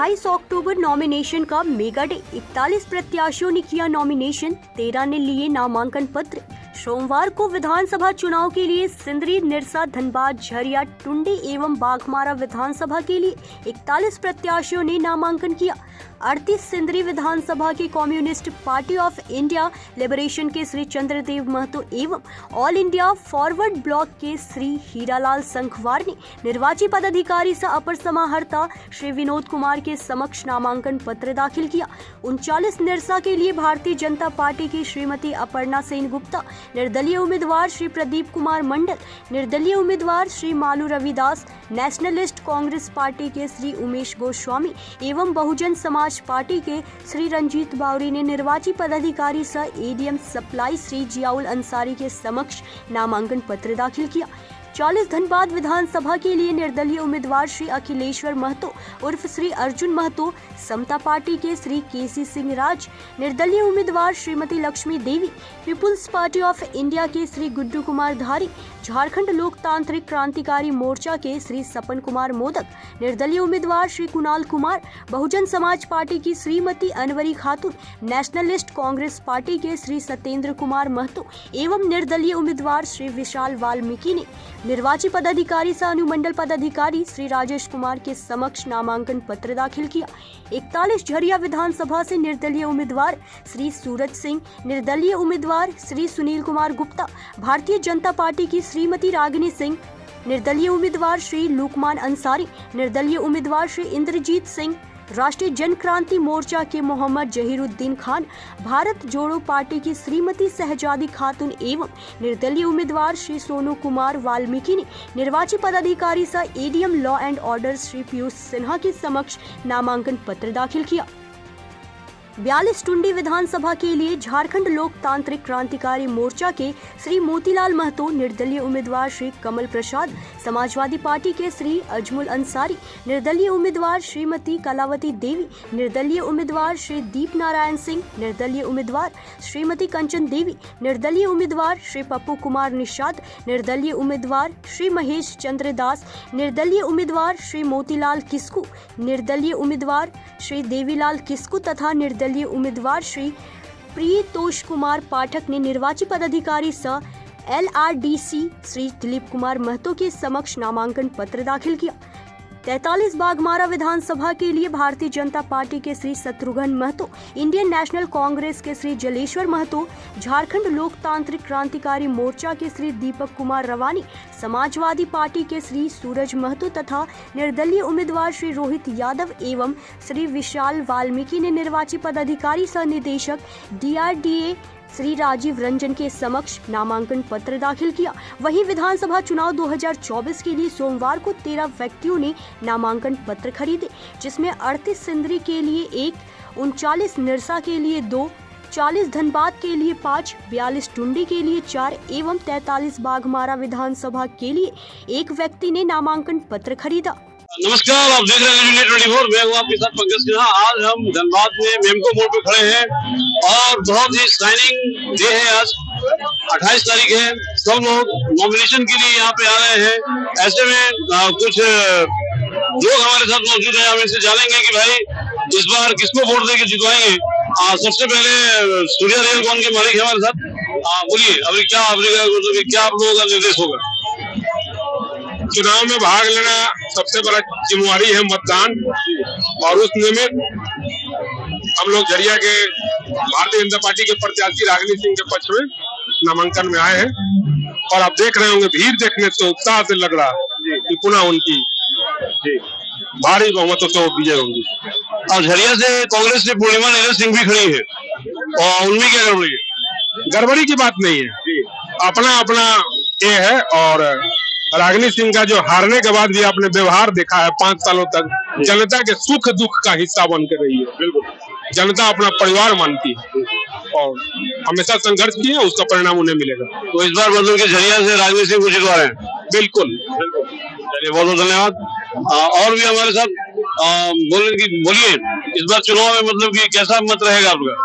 28 अक्टूबर nomination का mega day. 41 प्रत्याशियों ने किया नॉमिनेशन, 13 ने लिए नामांकन पत्र। सोमवार को विधानसभा चुनाव के लिए सिंदरी, निरसा, धनबाद, झरिया, टुंडी एवं बाघमारा विधानसभा के लिए 41 प्रत्याशियों ने नामांकन किया। 38 सिंदरी विधानसभा के communist party of India liberation के श्री चंद्रदेव महतो एवं ऑल इंडिया फॉरवर्ड ब्लॉक के श्री हीरालाल संखवार ने निर्वाची पदाधिकारी सह अपर समाहर्ता श्री विनोद कुमार के समक्ष नामांकन पत्र दाखिल किया। 39 निरसा के लिए भारतीय जनता पार्टी की श्रीमती अपर्णा सेन गुप्ता, निर्दलीय उम्मीदवार श्री प्रदीप कुमार मंडल, निर्दलीय उम्मीदवार श्री मालू रविदास, नेशनलिस्ट कांग्रेस पार्टी के श्री उमेश गोस्वामी एवं बहुजन समाज पार्टी के श्री रंजीत बावरी ने निर्वाची पदाधिकारी सह एडीएम सप्लाई श्री जियाउल अंसारी के समक्ष नामांकन पत्र दाखिल किया। 40 धनबाद विधानसभा के लिए निर्दलीय उम्मीदवार श्री अखिलेश्वर महतो उर्फ श्री अर्जुन महतो, समता पार्टी के श्री केसी सिंह राज, निर्दलीय उम्मीदवार श्रीमती लक्ष्मी देवी, पीपुल्स पार्टी ऑफ इंडिया के श्री गुड्डू कुमार धारी, झारखंड लोकतांत्रिक क्रांतिकारी मोर्चा के श्री सपन कुमार मोदक, निर्दलीय उम्मीदवार श्री कुणाल कुमार, बहुजन समाज पार्टी की श्रीमती अनवरी खातून, नेशनलिस्ट कांग्रेस पार्टी के श्री सत्येंद्र कुमार महतो एवं निर्दलीय उम्मीदवार श्री विशाल वाल्मीकि ने निर्वाची पदाधिकारी सह अनुमंडल पदाधिकारी श्री राजेश कुमार के समक्ष नामांकन पत्र दाखिल किया। 41 झरिया विधानसभा से निर्दलीय उम्मीदवार श्री सूरज सिंह, निर्दलीय उम्मीदवार श्री सुनील कुमार गुप्ता, भारतीय जनता पार्टी की श्रीमती रागिनी सिंह, निर्दलीय उम्मीदवार श्री लुकमान अंसारी, निर्दलीय उम्मीदवार श्री इंद्रजीत सिंह, राष्ट्रीय जन क्रांति मोर्चा के मोहम्मद जहीरुद्दीन खान, भारत जोड़ो पार्टी की श्रीमती सहजादी खातून एवं निर्दलीय उम्मीदवार श्री सोनू कुमार वाल्मीकि ने निर्वाची पदाधिकारी सह ADM law and order Shri Piyush Sinha के समक्ष नामांकन पत्र दाखिल किया। 42 टुंडी विधानसभा के लिए झारखंड लोकतांत्रिक क्रांतिकारी मोर्चा के श्री मोतीलाल महतो, निर्दलीय उम्मीदवार श्री कमल प्रसाद, समाजवादी पार्टी के श्री अजमुल अंसारी, निर्दलीय उम्मीदवार श्रीमती कलावती देवी, निर्दलीय उम्मीदवार श्री दीप नारायण सिंह, निर्दलीय उम्मीदवार श्रीमती कंचन देवी, निर्दलीय उम्मीदवार श्री पप्पू कुमार निषाद, निर्दलीय उम्मीदवार श्री महेश चंद्र दास, निर्दलीय उम्मीदवार श्री मोतीलाल किस्कू, निर्दलीय उम्मीदवार श्री देवीलाल किस्कू तथा निर्दलीय उम्मीदवार श्री प्रियतोष कुमार पाठक ने निर्वाची पदाधिकारी सह LRDC श्री दिलीप कुमार महतो के समक्ष नामांकन पत्र दाखिल किया। 43 बाघमारा विधानसभा के लिए भारतीय जनता पार्टी के श्री शत्रुघ्न महतो, इंडियन नेशनल कांग्रेस के श्री जलेश्वर महतो, झारखंड लोकतांत्रिक क्रांतिकारी मोर्चा के श्री दीपक कुमार रवानी, समाजवादी पार्टी के श्री सूरज महतो तथा निर्दलीय उम्मीदवार श्री रोहित यादव एवं श्री विशाल वाल्मीकि ने निर्वाची पदाधिकारी सह निदेशक DRDA श्री राजीव रंजन के समक्ष नामांकन पत्र दाखिल किया। वहीं विधानसभा चुनाव 2024 के लिए सोमवार को 13 व्यक्तियों ने नामांकन पत्र खरीदे, जिसमें 38 सिंदरी के लिए 1, 39 निरसा के लिए 2, 40 धनबाद के लिए 5, 42 टुंडी के लिए 4 एवं 43 बाघमारा विधानसभा के लिए 1 व्यक्ति ने नामांकन पत्र खरीदा। नमस्कार, आप देख रहे हैं न्यूज़ 24। मैं हूँ आपके साथ पंकज सिन्हा। आज हम धनबाद में मेमको मोड़ पे खड़े हैं और बहुत ही शाइनिंग डे है। आज 28 तारीख है। सब लोग नॉमिनेशन के लिए यहाँ पे आ रहे हैं। ऐसे में कुछ लोग हमारे साथ मौजूद हैं। हम इनसे जानेंगे कि भाई इस बार किसको वोट देके जितवाएंगे। सबसे पहले सूर्या रेल कौन के मालिक है हमारे साथ। बोलिए, अभी क्या आप लोगों का निर्देश होगा? चुनाव में भाग लेना सबसे बड़ा जिम्मेवारी है मतदान, और उस निमित्त हम लोग झरिया के भारतीय जनता पार्टी के प्रत्याशी रागिनी सिंह के पक्ष में नामांकन में आए हैं। और आप देख रहे होंगे, भीड़ देखने से उत्साह से लग रहा है कि पुनः उनकी भारी बहुमतों से विजय होगी। और झरिया से कांग्रेस से पूर्णिमा नीरज सिंह भी खड़ी है, और उनमें क्या गड़बड़ी है? गड़बड़ी की बात नहीं है, अपना अपना ये है। और रागिनी सिंह का जो हारने के बाद भी आपने व्यवहार देखा है, 5 सालों तक जनता के सुख दुख का हिस्सा बन के रही है। बिल्कुल, जनता अपना परिवार मानती है और हमेशा संघर्ष किए, उसका परिणाम उन्हें मिलेगा। तो इस बार मतलब कि झरिया से रागिनी सिंह को जितवा रहे हैं? बिल्कुल। चलिए, बहुत बहुत धन्यवाद। और भी हमारे साथ बोलिए, इस बार चुनाव में मतलब कि कैसा मत रहेगा आपका?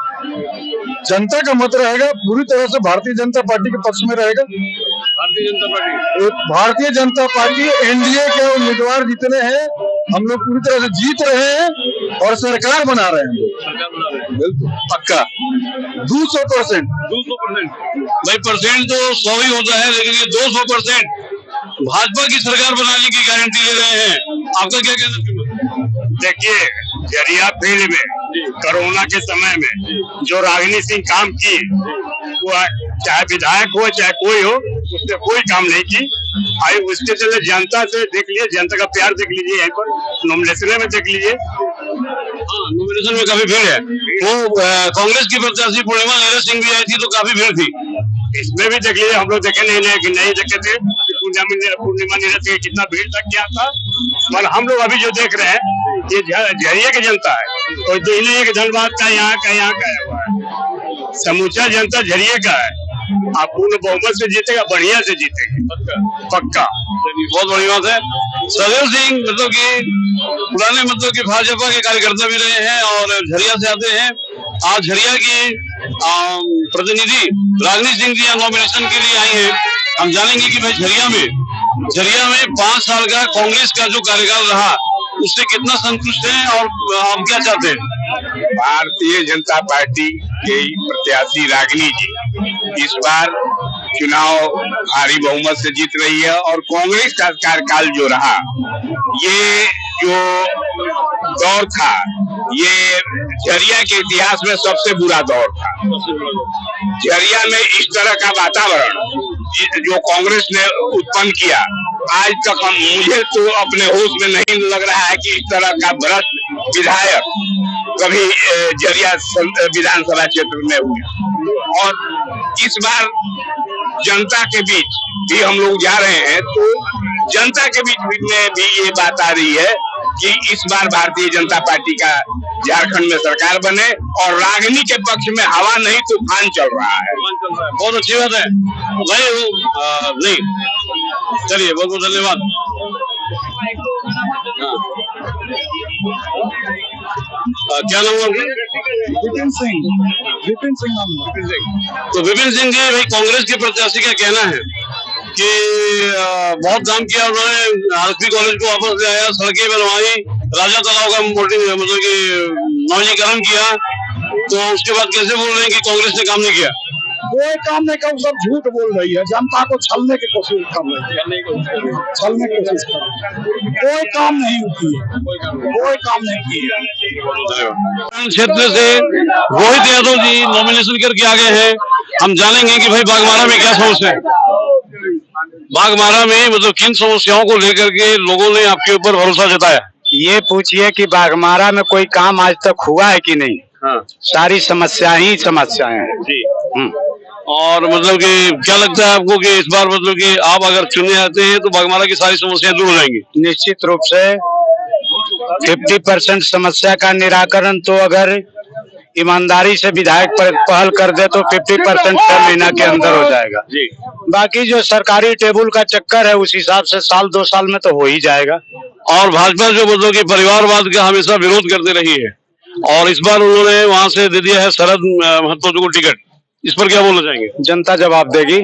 जनता का मत रहेगा पूरी तरह से भारतीय जनता पार्टी के पक्ष में रहेगा। Bharatiya Janata party Bharatiya Janata party NDA के उम्मीदवार जितने हैं हम लोग पूरी तरह से जीत रहे हैं और सरकार बना रहे हैं। बिल्कुल पक्का 200%। 200%। भाई परसेंट तो 100 ही होता है, लेकिन ये 200% भाजपा की सरकार बनाने की गारंटी दे रहे हैं। आपका क्या कहना है? देखिए, जरिया फील्ड में कोरोना के समय में जो रागिनी सिंह काम की, वो चाहे विधायक हो चाहे कोई हो, उसने कोई काम नहीं की। आई उसके चले जनता से देख लीजिए, जनता का प्यार देख लीजिए, यहीं पर नॉमिनेशन में देख लीजिए। नॉमिनेशन में काफी भीड़ है। वो कांग्रेस की प्रत्याशी पूर्णिमा नैयर सिंह भी आई थी तो काफी भीड़ थी। इसमें भी देख लीजिए, हम लोग देखे नहीं देखे थे पूर्णिमा नैयर सिंह कितना भीड़ तक गया था। पर हम लोग अभी जो देख रहे हैं, ये झरिया की जनता है, कोई तो नहीं है कि धनबाद का यहाँ का हुआ है। समूचा जनता झरिया का है। आप पूर्ण बहुमत से जीतेगा, बढ़िया से जीतेगा, पक्का। बहुत बड़ी बात है। सजल सिंह मतलब कि पुराने मतलब कि भाजपा के कार्यकर्ता भी रहे हैं और झरिया से आते हैं। आज झरिया की प्रतिनिधि रागिनी सिंह जी नॉमिनेशन के लिए आई हैं। हम जानेंगे कि भाई झरिया में 5 साल का कांग्रेस का जो कार्यकाल रहा, उससे कितना संतुष्ट हैं और आप क्या चाहते हैं? भारतीय जनता पार्टी के प्रत्याशी रागिनी जी इस बार चुनाव भारी बहुमत से जीत रही है। और कांग्रेस का कार्यकाल जो रहा, ये जो दौर था, ये झरिया के इतिहास में सबसे बुरा दौर था। झरिया में इस तरह का वातावरण जो कांग्रेस ने उत्पन्न किया, आज तक मुझे तो अपने होश में नहीं लग रहा है कि इस तरह का भ्रष्ट विधायक कभी झरिया विधानसभा क्षेत्र में हुए। और इस बार जनता के बीच भी हम लोग जा रहे हैं, तो जनता के बीच में भी ये बात आ रही है कि इस बार भारतीय जनता पार्टी का झारखंड में सरकार बने। और रागिनी के पक्ष में हवा नहीं तूफान चल रहा है। बहुत अच्छी बात है भाई। नहीं, चलिए, बहुत बहुत धन्यवाद। क्या नाम है? विपिन सिंह नाम है। विपिन सिंह। तो विपिन सिंह जी, भाई कांग्रेस के प्रत्याशी का कहना है कि बहुत काम किया उन्होंने, आरपी कॉलेज को वापस ले आया, सड़कें बनवाई, राजा तालाब का मतलब कि नवीनीकरण किया, तो उसके बाद कैसे बोल रहे हैं कि कांग्रेस ने काम नहीं किया? कोई काम नहीं कर, सब झूठ बोल रही है, जनता को छलने की कोशिश कर रही है, छलने की कोशिश कर रही है। कोई काम नहीं की है, कोई काम नहीं की है। क्षेत्र से रोहित यादव जी नॉमिनेशन करके आ गए हैं। हम जानेंगे कि भाई बागमारा में क्या समस्या है। बागमारा में मतलब किन समस्याओं को लेकर के लोगों ने आपके ऊपर भरोसा जताया? ये पूछिए कि बागमारा में कोई काम आज तक हुआ है कि नहीं। हाँ। सारी समस्याएं हैं जी। और मतलब कि क्या लगता है आपको कि इस बार मतलब कि आप अगर चुने आते हैं तो बागमारा की सारी समस्याएं दूर हो जाएंगी? निश्चित रूप से 50% समस्या का निराकरण तो अगर ईमानदारी से विधायक पहल कर दे तो 50% 6 महीना के अंदर हो जाएगा जी। बाकी जो सरकारी टेबल का चक्कर है, उस हिसाब से 1-2 साल में तो हो ही जाएगा। और भाजपा जो मतलब कि परिवारवाद का हमेशा विरोध करते रही है, और इस बार उन्होंने वहां से दे दिया है शरद महतो को टिकट, इस पर क्या बोलना चाहेंगे? जनता जवाब देगी।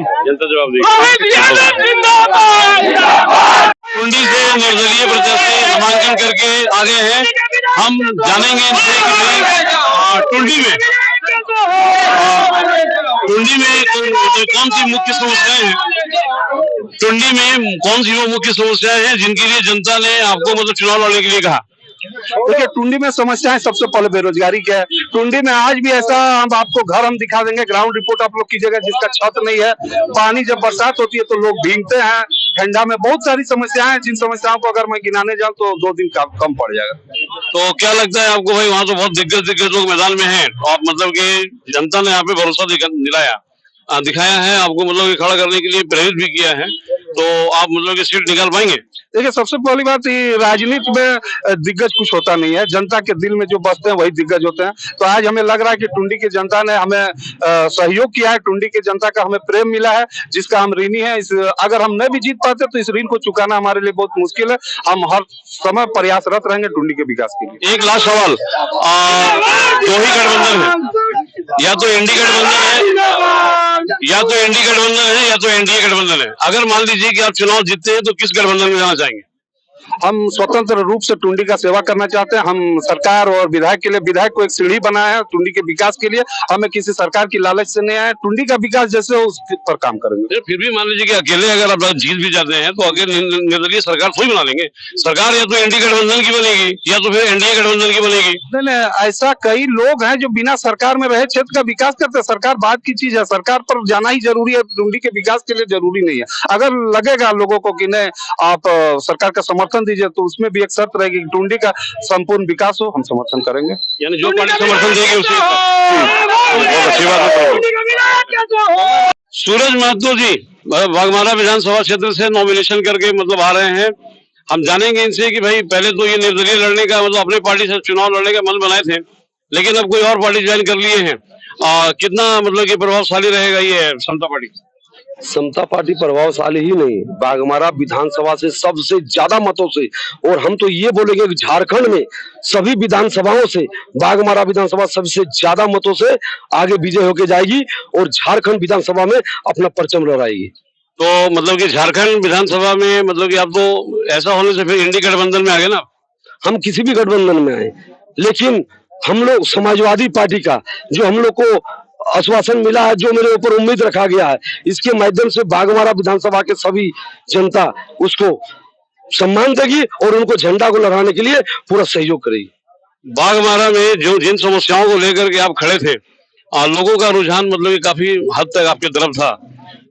टुंडी से निर्दलीय प्रत्याशी नामांकन करके आगे हैं। हम जानेंगे इनसे कि भाई टुंडी में कौन सी मुख्य समस्याएं हैं, टुंडी में कौन सी वो मुख्य समस्याएं हैं जिनके लिए जनता ने आपको मतलब चुनाव लड़ने के लिए कहा? देखिए, टुंडी में समस्याएं सबसे पहले बेरोजगारी क्या है। टुंडी में आज भी ऐसा, आपको घर हम दिखा देंगे, ग्राउंड रिपोर्ट आप लोग कीजिएगा, जिसका छत नहीं है। पानी जब बरसात होती है तो लोग भीगते हैं ठंडा में। बहुत सारी समस्याएं हैं, जिन समस्याओं को अगर मैं गिनाने जाऊं तो 2 दिन कम पड़ जाएगा। तो क्या लगता है आपको भाई, वहाँ तो बहुत दिग्गज लोग मैदान में हैं और मतलब कि जनता ने यहाँ पे भरोसा दिखाया है आपको, मतलब खड़ा करने के लिए प्रेरित भी किया है, तो आप मतलब कि सीट निकाल पाएंगे? देखिए, सबसे पहली बात, ये राजनीति में दिग्गज कुछ होता नहीं है, जनता के दिल में जो बसते हैं वही दिग्गज होते हैं। तो आज हमें लग रहा है कि टुंडी की जनता ने हमें सहयोग किया है, टुंडी की जनता का हमें प्रेम मिला है, जिसका हम ऋणी है। अगर हम नहीं भी जीत पाते तो इस ऋण को चुकाना हमारे लिए बहुत मुश्किल है। हम हर समय प्रयासरत रहेंगे टुंडी के विकास के लिए। एक लास्ट सवाल, 2 ही गठबंधन है, या तो एनडी गठबंधन है, या तो एनडीए गठबंधन है। अगर मान लीजिए कि आप चुनाव जीतते हैं तो किस गठबंधन में जाना चाहेंगे? हम स्वतंत्र रूप से टुंडी का सेवा करना चाहते हैं। हम सरकार और विधायक के लिए, विधायक को एक सीढ़ी बनाया है टुंडी के विकास के लिए। हमें किसी सरकार की लालच से नहीं आया, टुंडी का विकास जैसे हो उस पर काम करेंगे। फिर भी मान लीजिए कि अकेले अगर आप जीत भी जाते हैं तो अकेले निर्दलीय सरकार थोड़ी बना लेंगे। सरकार या तो एनडीए गठबंधन की बनेगी या तो फिर एनडीए गठबंधन की बनेगी। नहीं, ऐसा कई लोग हैं जो बिना सरकार में रहे क्षेत्र का विकास करते हैं। सरकार बात की चीज है, सरकार पर जाना ही जरूरी है, टुंडी के विकास के लिए जरूरी नहीं है। अगर लगेगा लोगों को कि नहीं आप सरकार का समर्थन दीजिए तो उसमें भी एक शर्त रहेगी कि टुंडी का संपूर्ण विकास हो, हम समर्थन करेंगे। यानी जो पार्टी समर्थन देगी उसी बहुत अच्छी बात है। सूरज महतो जी बाघमारा विधानसभा क्षेत्र से नॉमिनेशन करके मतलब आ रहे हैं। हम जानेंगे इनसे कि भाई पहले तो ये निर्दलीय लड़ने का मतलब अपने पार्टी से चुनाव लड़ने का मन बनाए थे, लेकिन अब कोई और पार्टी ज्वाइन कर लिए हैं। कितना मतलब कि प्रभावशाली रहेगा ये समता पार्टी? समता पार्टी प्रभावशाली ही नहीं, बाघमारा विधानसभा से सबसे ज्यादा मतों से, और हम तो ये बोलेंगे कि झारखंड में सभी विधानसभाओं से बाघमारा विधानसभा सबसे ज्यादा मतों से आगे विजय होके जाएगी और झारखंड विधानसभा में अपना परचम लहराएगी। तो मतलब कि झारखंड विधानसभा में मतलब कि आप तो ऐसा होने से फिर इंडी गठबंधन में आ गए ना? हम किसी भी गठबंधन में आए, लेकिन हम लोग समाजवादी पार्टी का जो हम लोग को आश्वासन मिला है, जो मेरे ऊपर उम्मीद रखा गया है, इसके माध्यम से बाघमारा विधानसभा के सभी जनता उसको सम्मान देगी और उनको झंडा को लहराने के लिए पूरा सहयोग करेगी। बाघमारा में जो जिन समस्याओं को लेकर के आप खड़े थे, लोगों का रुझान मतलब कि काफी हद तक आपकी तरफ था,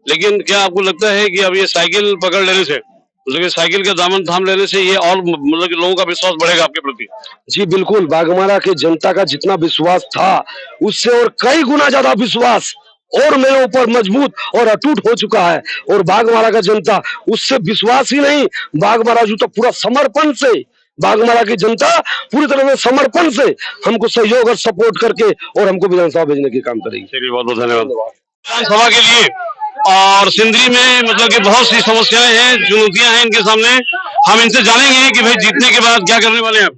लेकिन क्या आपको लगता है कि अब ये साइकिल पकड़ लेने से, मतलब कि साइकिल का दामन थाम लेने से ये और मतलब कि लोगों का विश्वास बढ़ेगा आपके प्रति? जी बिल्कुल, बाघमारा के जनता का जितना विश्वास था उससे और कई गुना ज्यादा विश्वास और मेरे ऊपर मजबूत और अटूट हो चुका है। और बाघमारा का जनता उससे विश्वास ही नहीं, बाघमारा जो तो पूरा समर्पण से, बाघमारा की जनता पूरी तरह से समर्पण से हमको सहयोग और सपोर्ट करके और हमको विधानसभा भेजने के काम करेगी। चलिए बहुत बहुत धन्यवाद। विधानसभा के लिए और सिंदरी में मतलब कि बहुत सी समस्याएं हैं, चुनौतियां हैं इनके सामने। हम इनसे जानेंगे कि भाई जीतने के बाद क्या करने वाले हैं।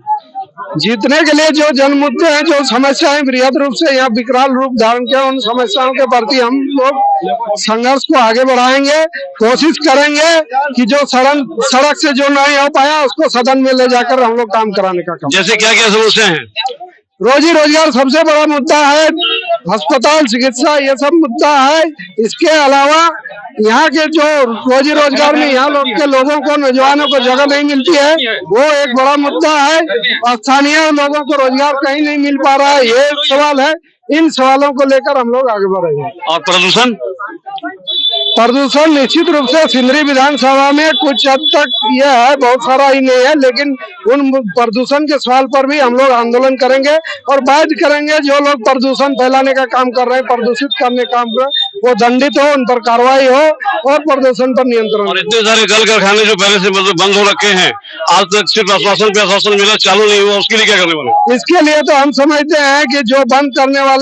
जीतने के लिए जो जन मुद्दे हैं, जो समस्याएं बृहद रूप से या विकराल रूप धारण किया, उन समस्याओं के प्रति हम लोग संघर्ष को आगे बढ़ाएंगे। कोशिश करेंगे कि जो सड़क से जो नहीं हो पाया उसको सदन में ले जाकर हम लोग काम कराने का काम। जैसे क्या क्या समस्या है? रोजी रोजगार सबसे बड़ा मुद्दा है, अस्पताल, चिकित्सा, ये सब मुद्दा है। इसके अलावा यहाँ के जो रोजी रोजगार में यहाँ लोगों को, नौजवानों को जगह नहीं मिलती है, वो एक बड़ा मुद्दा है। स्थानीय लोगों को रोजगार कहीं नहीं मिल पा रहा है, ये सवाल है। इन सवालों को लेकर हम लोग आगे बढ़ेंगे। और प्रदूषण निश्चित रूप से सिंदरी विधानसभा में कुछ हद तक यह है, बहुत सारा ही नहीं है, लेकिन उन प्रदूषण के सवाल पर भी हम लोग आंदोलन करेंगे और बाध्य करेंगे। जो लोग प्रदूषण फैलाने का काम कर रहे हैं, प्रदूषित करने का काम कर रहे हैं, वो दंडित हो, उन पर कार्रवाई हो और प्रदूषण पर नियंत्रण। और इतने सारे कल कारखाने जो पहले से मतलब बंद हो रखे हैं, आज तक सिर्फ आश्वासन पे आश्वासन मिला, चालू नहीं हुआ, उसके लिए क्या करने वाले? इसके लिए तो हम समझते हैं कि जो बंद करने वाले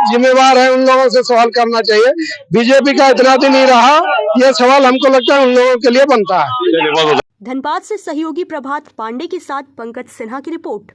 जिम्मेवार हैं उन लोगों से सवाल करना चाहिए। बीजेपी का इतना दिन नहीं रहा, ये सवाल हमको लगता है उन लोगों के लिए बनता है। धनबाद से सहयोगी प्रभात पांडे के साथ पंकज सिन्हा की रिपोर्ट।